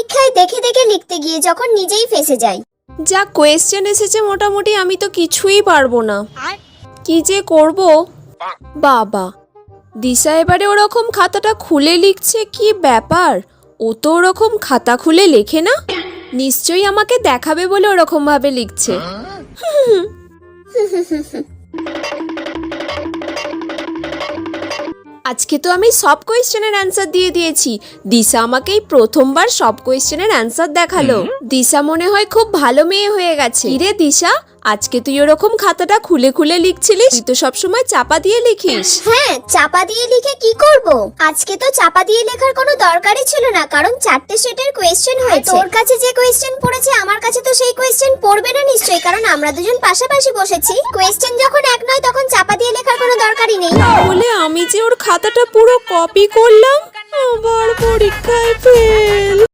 পরীক্ষায় দেখে দেখে লিখতে গিয়ে যখন নিজেই ফেঁসে যাই। যা কোয়েশ্চেন এসেছে মোটামুটি আমি তো কিছুই পারবো না, কি যে করব। বাবা, দিশা এবারে ওরকম খাতাটা খুলে লিখছে, কি ব্যাপার? ও তো ওরকম খাতা খুলে লেখে না, নিশ্চয়ই আমাকে দেখাবে বলে ওরকম ভাবে লিখছে। আজকে তো আমি সব কোয়েশ্চেনের অ্যান্সার দিয়ে দিয়েছি। দিশা আমাকে এই প্রথমবার সব কোয়েশ্চেনের অ্যান্সার দেখালো। দিশা মনে হয় খুব ভালো মেয়ে হয়ে গেছে। রে দিশা, আজকে তুই ওরকম খাতাটা খুলে খুলে লিখছিলিস? তুই তো সবসময় চাপা দিয়ে লিখিস। হ্যাঁ, চাপা দিয়ে লিখে কি করব? আজকে তো চাপা দিয়ে লেখার কোনো দরকারই ছিল না, কারণ 4টে সেটের কোয়েশ্চেন হয়েছে। তোর কাছে যে কোয়েশ্চেন পড়েছে আমার কাছে তো সেই কোয়েশ্চেন পড়বে না নিশ্চয়ই, কারণ আমরা দুজন পাশাপাশি বসেছি। কোয়েশ্চেন যখন এক নয় তখন চাপা দিয়ে লেখার কোনো দরকারই নেই। বলে আমি যে ওর খাতাটা পুরো কপি করলাম, আবার পরীক্ষায় ফেল।